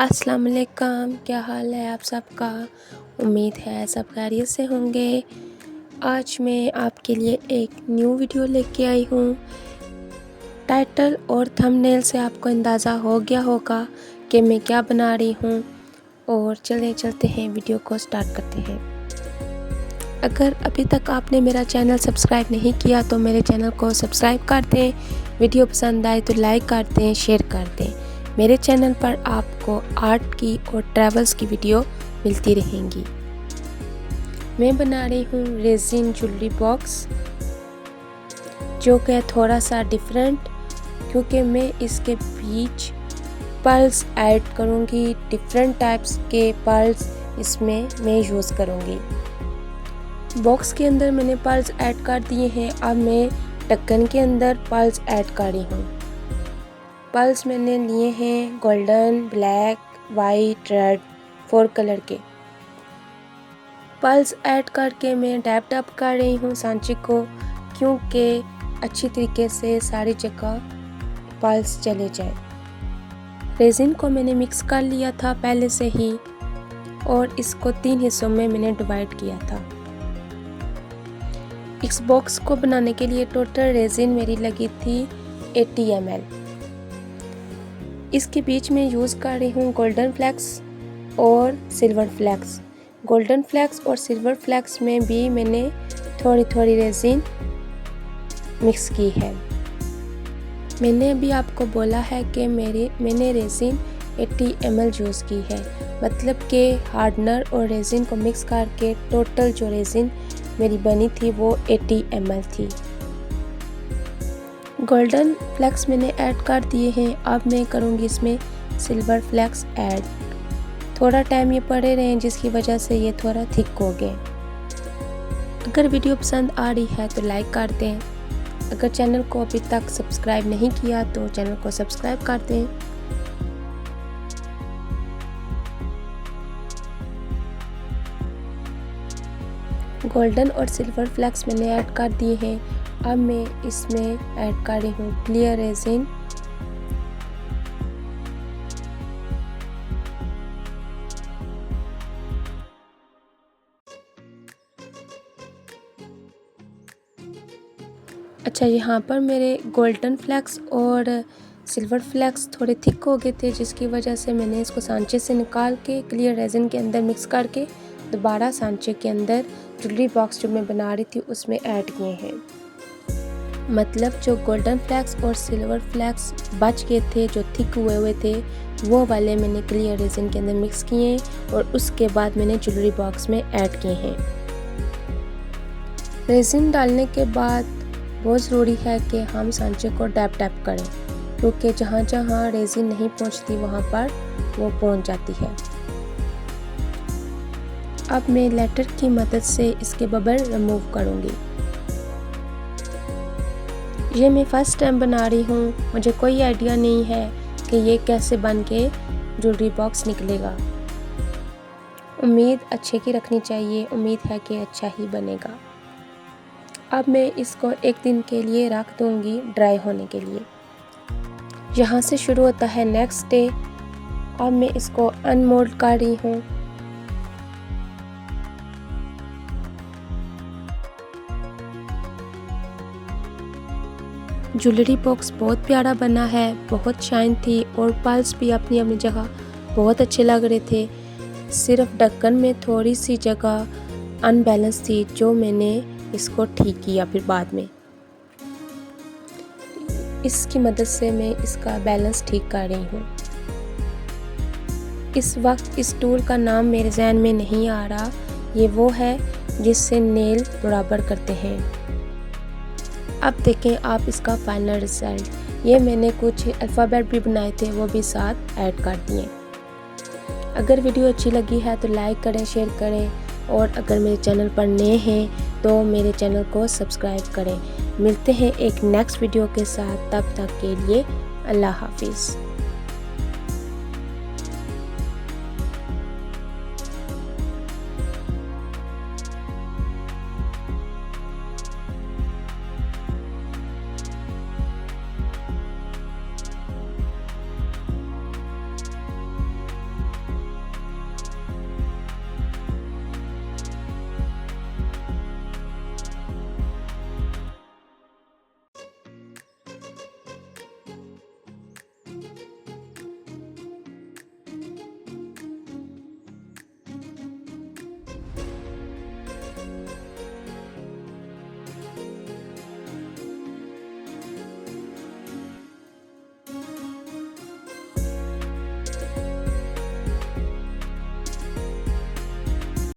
अस्सलाम वालेकुम, क्या हाल है आप सबका। उम्मीद है सब खैरियत से होंगे। आज मैं आपके लिए एक न्यू वीडियो लेके आई हूँ। टाइटल और थंबनेल से आपको अंदाज़ा हो गया होगा कि मैं क्या बना रही हूँ। और चलते हैं वीडियो को स्टार्ट करते हैं। अगर अभी तक आपने मेरा चैनल सब्सक्राइब नहीं किया तो मेरे चैनल को सब्सक्राइब कर दें। वीडियो पसंद आए तो लाइक कर दें, शेयर कर दें। मेरे चैनल पर आपको आर्ट की और ट्रैवल्स की वीडियो मिलती रहेंगी। मैं बना रही हूँ रेजिन ज्वेलरी बॉक्स, जो कि थोड़ा सा डिफरेंट, क्योंकि मैं इसके बीच पर्ल्स ऐड करूँगी। डिफरेंट टाइप्स के पर्ल्स इसमें मैं यूज़ करूँगी। बॉक्स के अंदर मैंने पर्ल्स ऐड कर दिए हैं। अब मैं ढक्कन के अंदर पर्ल्स ऐड कर रही हूँ। पर्ल्स मैंने लिए हैं golden, black, white, red, 4 colour के। पर्ल्स ऐड करके मैं डैप डैप कर रही हूँ सांचे को, क्योंकि अच्छी तरीके से सारी जगह पर्ल्स चले जाए। रेजिन को मैंने मिक्स कर लिया था पहले से ही, और इसको 3 हिस्सों में मैंने डिवाइड किया था। इस बॉक्स को बनाने के लिए टोटल रेजिन मेरी लगी थी 80 ml। इसके बीच में यूज़ कर रही हूँ गोल्डन फ्लेक्स और सिल्वर फ्लेक्स। गोल्डन फ्लेक्स और सिल्वर फ्लेक्स में भी मैंने थोड़ी थोड़ी रेजिन मिक्स की है। मैंने अभी आपको बोला है कि मैंने रेजिन 80 ml यूज़ की है, मतलब कि हार्डनर और रेजिन को मिक्स करके टोटल जो रेजिन मेरी बनी थी वो 80 ml थी। गोल्डन फ्लेक्स मैंने ऐड कर दिए हैं। अब मैं करूँगी इसमें सिल्वर फ्लेक्स ऐड। थोड़ा टाइम ये पड़े रहें, जिसकी वजह से ये थोड़ा थिक हो गए। अगर वीडियो पसंद आ रही है तो लाइक कर दें। अगर चैनल को अभी तक सब्सक्राइब नहीं किया तो चैनल को सब्सक्राइब कर दें। गोल्डन और सिल्वर फ्लेक्स मैंने ऐड कर दिए हैं। अब मैं इसमें ऐड कर रही हूँ क्लियर रेजिन। अच्छा, यहाँ पर मेरे गोल्डन फ्लेक्स और सिल्वर फ्लेक्स थोड़े थिक हो गए थे, जिसकी वजह से मैंने इसको सांचे से निकाल के क्लियर रेजिन के अंदर मिक्स करके दोबारा सांचे के अंदर ज्वेलरी बॉक्स जो मैं बना रही थी उसमें ऐड किए हैं। मतलब जो गोल्डन फ्लेक्स और सिल्वर फ्लेक्स बच गए थे, जो थिक हुए थे, वो वाले मैंने क्लियर रेजिन के अंदर मिक्स किए और उसके बाद मैंने ज्वेलरी बॉक्स में ऐड किए हैं। रेजिन डालने के बाद बहुत ज़रूरी है कि हम सांचे को डैप डैप करें, क्योंकि जहाँ जहाँ रेजिन नहीं पहुँचती वहाँ पर वो पहुँच जाती है। अब मैं लेटर की मदद से इसके बबल रिमूव करूँगी। ये मैं फर्स्ट टाइम बना रही हूँ, मुझे कोई आइडिया नहीं है कि ये कैसे बन के ज्वेलरी बॉक्स निकलेगा। उम्मीद अच्छे की रखनी चाहिए, उम्मीद है कि अच्छा ही बनेगा। अब मैं इसको एक दिन के लिए रख दूँगी ड्राई होने के लिए। यहाँ से शुरू होता है नेक्स्ट डे। अब मैं इसको अनमोल्ड कर रही हूँ। ज्वेलरी बॉक्स बहुत प्यारा बना है, बहुत शाइन थी और पर्ल्स भी अपनी अपनी जगह बहुत अच्छे लग रहे थे। सिर्फ ढक्कन में थोड़ी सी जगह अनबैलेंस थी, जो मैंने इसको ठीक किया फिर बाद में। इसकी मदद से मैं इसका बैलेंस ठीक कर रही हूँ। इस वक्त इस टूल का नाम मेरे ज़हन में नहीं आ रहा। ये वो है जिससे नेल बराबर करते हैं। अब देखें आप इसका फाइनल रिजल्ट। ये मैंने कुछ अल्फ़ाबेट भी बनाए थे, वो भी साथ ऐड कर दिए। अगर वीडियो अच्छी लगी है तो लाइक करें, शेयर करें, और अगर मेरे चैनल पर नए हैं तो मेरे चैनल को सब्सक्राइब करें। मिलते हैं एक नेक्स्ट वीडियो के साथ, तब तक के लिए अल्लाह हाफिज़।